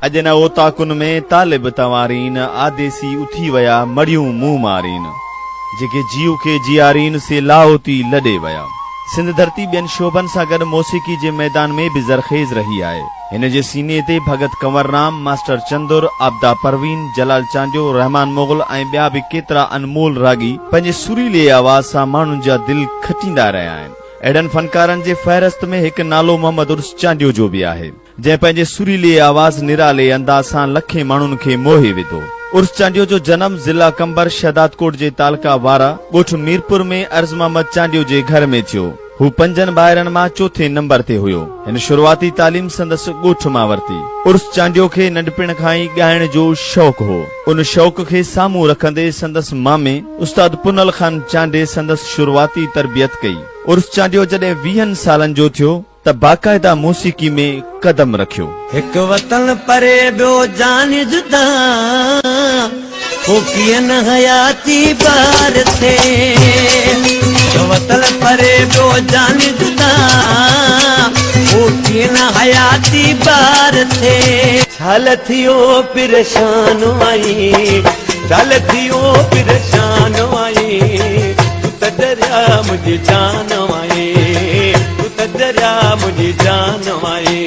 अॼु न ओताकुन में तालिब तवारीन आदेसी उथी वया मड़ियूं मुंह मारीन जेके जीव के जियारीन से लाओती लॾे वया। सिंध धरती ॿियनि शोभनि सां गॾु मौसीक़ी जे मैदान में बि ज़रखेज़ रही आहे। हिन जे सीने ते भगत कंवरराम, मास्टर चंदुर, आबदा परवीन, जलाल चांडियो, रहमान मुग़ल ऐं ॿिया बि केतिरा अनमोल रागी पंहिंजे सुरीले आवाज़ सां माण्हुनि जा दिल खटींदा रहिया आहिनि। अहिड़नि फनकारनि जे फ़हरिस्त में हिकु नालो मोहम्मद उर्स चांडियो जो बि आहे, जंहिं पंहिंजे सुरीले आवाज़ निराले अंदाज़ सां लखे माण्हुनि खे मोहे विधो। उर्स चांडियो जो जनम ज़िला कंबर शहदादकोट जे तालका वारा ॻोठ मीरपुर में अर्ज़ मोहम्मद चांडियो जे घर में थियो। हू 5 भाइरनि मां चौथे नंबर ते हुयो। हिन शुरूआती तालीम संदसि ॻोठ मां वरिती। उर्स चांडियो खे नंढपिण खां ई ॻाइण जो शौक़ु हो। उन शौक़ खे साम्हूं रखंदे संदसि मामे उस्ताद पुनल खान चांडे संदसि शुरूआती तरबियत कई। उर्स चांडियो जॾहिं 20 सालनि जो थियो त बाक़ायदा मौसीक़ी में कदम रखियो। हिक वतन परे ॿियो जान जुदा हो कीअं न हयाती बार थे। वतन परे ॿियो जान जुदा हो कीअं न हयाती बार थे। छाल थियो परेशान आई, छाल थियो परेशान आई, तू त दरिया मुंहिंजी जान आई, तू त दरिया मुंहिंजी जान आई,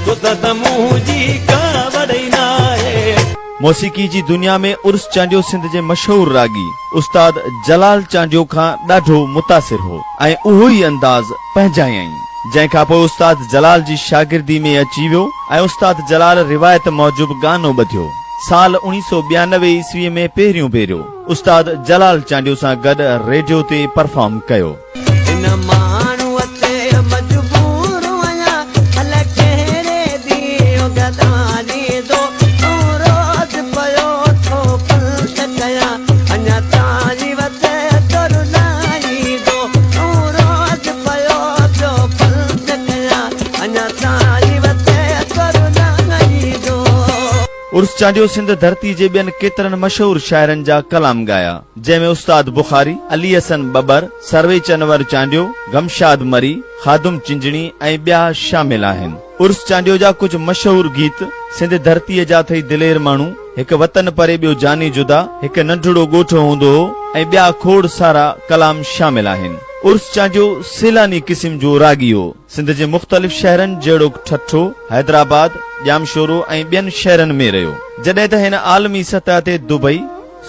तू त मुंहिंजी कावड़ ई न आहे। मौसीक़ी जी दुनिया में उर्स चांडियो सिंध जे मशहूर रागी उस्ताद जलाल चांडियो खां ॾाढो मुतासिर हो ऐं उहो ई अंदाज़ पंहिंजायई। जंहिंखां पोइ उस्ताद जलाल जी शागिर्दी में अची वियो ऐं उस्ताद जलाल रिवायत मौजूब गानो ॿधियो। साल 1992 ईस्वी में पहिरियों भेरो उस्ताद जलाल चांडियो सां गॾु रेडियो ते परफॉर्म कयो। उर्स चांडियो सिंध धरती जे ॿियनि केतिरनि मशहूर शाइरनि जा कलाम गाया, जंहिंमें उस्ताद बुखारी, अली हसन बबर, सरवेज अनवर चांडियो, गमशाद मरी, खादुम चिंजणी ऐं ॿिया शामिल आहिनि। उर्स चांडियो जा कुझु मशहूर गीत सिंध धरतीअ जा थई दिलेर माण्हू, हिकु वतन परे ॿियो जानी जुदा, हिकु नंढड़ो ॻोठ हूंदो हो ऐं ॿिया खोड़ सारा कलाम शामिल आहिनि। उर्स चांडियो सैलानी क़िस्म जो रागी हो। सिंध जे मुख़्तलिफ़ शहरनि जहिड़ो ठठो, हैदराबाद, जामशोरो ऐं ॿियनि शहरनि में रहियो। जॾहिं त हिन आलमी सतह ते दुबई,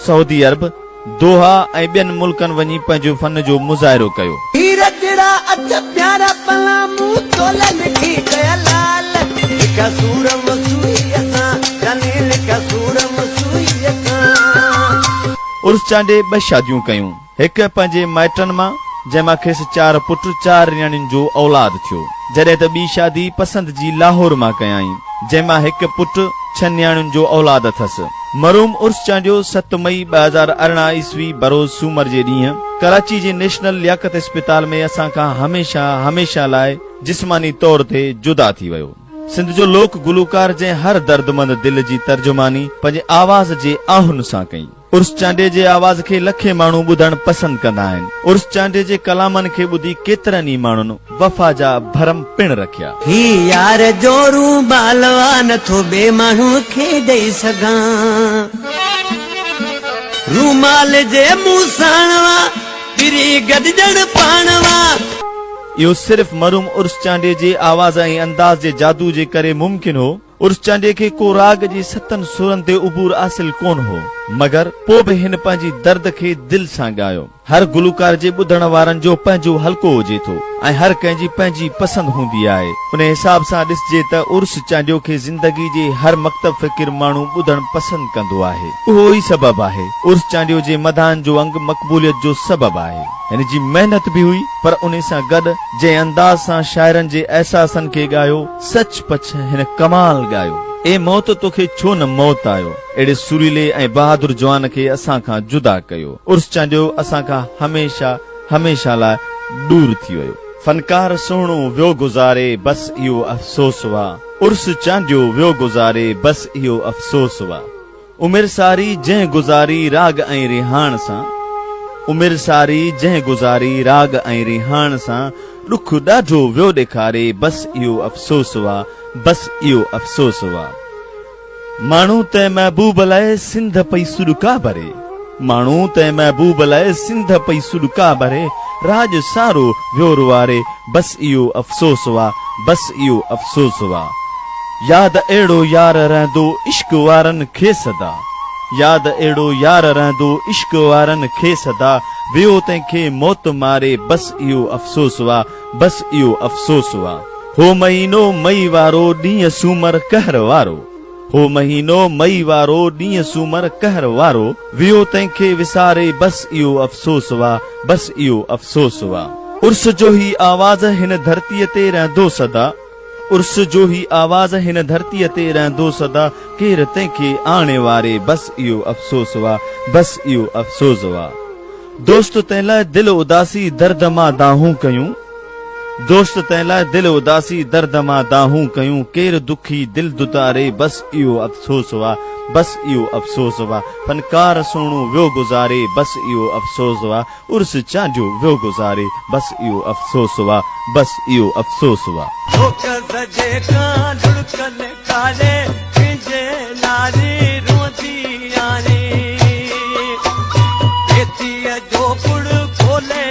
सऊदी अरब, दोहा ऐं ॿियनि मुल्कनि वञी पंहिंजो फन जो मुज़ाहिरो कयो। उर्स चांडे 2 शादियूं कयूं, हिकु पंहिंजे माइटनि मां जंहिंमां खेसि 4 पुट 4 नियाणियुनि जो औलाद थियो। जॾहिं त ॿी शादी पसंद जी लाहौर मां कयाई, जंहिंमां हिकु पुट 6 नियाणियुनि जो औलाद अथसि। मरूम उर्स चांडियो 7 मई 2018 ईस्वी बरोज़ सूमर जे ॾींहुं कराची जे नेशनल लियाकत इस्पताल में असां खां हमेशा लाइ जिस्मानी तौर ते जुदा थी वियो। सिंध जो लोक गुलूकार जंहिं हर दर्दमंद दिल जी तर्जुमानी पंहिंजे आवाज़ जे आहुन सां कई। उर्स चांडे जे आवाज़ खे लखे माण्हू ॿुधण पसंद कंदा आहिनि। उर्स चांडे जे कलामनि खे ॿुधी केतिरनि ई माण्हुनि वफ़ा जा भरम पिण रखिया। ही यार जोरू बालवा नथो ॿिए माण्हू खे ॾेई सघां, रूमाल जे मुंहुं साणवा पिरी गॾजण पाणवा। इहो सिर्फ़ मरूम उर्स चांडे जे आवाज़ ऐं अंदाज़ जे जादू जे करे मुमकिन हो। उर्स चांडे खे को राग जी 7 सुरनि ते उबूर हासिल कोन हो, मगर पोइ बि हिन पंहिंजी दर्द खे दिल सां ॻायो। हर गुलूकार जे ॿुधण वारनि जो पंहिंजो हल्को हुजे थो ऐं हर कंहिंजी पंहिंजी पसंद हूंदी आहे। उन हिसाब सां ॾिसजे त उर्स चांडियो खे ज़िंदगी जे हर मकतब फ़िकिर माण्हू ॿुधण पसंद कंदो आहे। उहो ई सबबु आहे उर्स चांडियो जे मदान जो अंग मक़बूलियत जो सबबु आहे। हिन जी मेहनत बि हुई, पर उन सां गॾु जंहिं अंदाज़ सां शाइरनि जे एहसासनि खे ॻायो, सचपच हिन कमाल ॻायो। ए मौत तोखे छो न मौत आयो, अहिड़े सुरीले ऐं बहादुर जवान खे असां खां जुदा कयो। उर्स चांडियो असां खां हमेशा लाइ दूर थी वियो। फनकार सुहिणो वियो गुज़ारे बस इहो अफ़सोस हुआ, उर्स चांडियो वियो गुज़ारे बस इहो अफ़सोस हुआ। उमिरि सारी जंहिं गुज़ारी राग ऐं रिहाण सां, उमिरि सारी जंहिं गुज़ारी राग ऐं रिहाण सां, ॾुख ॾाढो वियो ॾेखारे बस इहो अफ़सोस हुआ, बस इहो अफ़सोस हुआ। माण्हू तंहिं महबूब लाइ सिंध पई सुॾका भरे, माण्हू तंहिं महबूब लाइ सिंध पई सुॾका भरे, राज सारो व्योर वारे बस इहो अफ़सोस वा, बस इहो अफ़सोस वा। याद अहिड़ो यार रहंदो इश्क वारनि खे सदा, याद अहिड़ो यार रहंदो इश्क वारनि खे सदा, वियो तंहिंखे मौत मारे बस इहो अफ़सोस वा, बस इहो अफ़सोस वा। हो महीनो मई वारो ॾींहुं सूमर कहर वारो, हो महीनो मई वारो ॾींहुं सूमर कहर वारो, वियो तंहिंखे विसारे बस इहो अफ़सोस वा, बस इहो अफ़सोस वा। उर्स जो ही आवाज़ हिन धरतीअ ते रहंदो सदा, उर्स जो ही आवाज़ हिन धरतीअ ते रहंदो सदा, केर तंहिंखे आणे वारे बस इहो अफ़सोस वा, बस इहो अफ़सोस वा। दोस्त तंहिं लाइ दिल उदासी दर्द मां दाहूं कयूं, दोस्त तंहिं लाइ दिल उदासी दर्द मां दाहूं कयूं, केर दुखी दिल दुतारे बस इहो अफ़सोस वा, बस इहो अफ़सोस वा। फनकार सोणो वियो गुज़ारे बस इहो अफ़सोस वा, उर्स चांडियो वियो गुज़ारे बस इहो अफ़सोस वा, बस इहो अफ़सोस वा। जो पुड़ खोले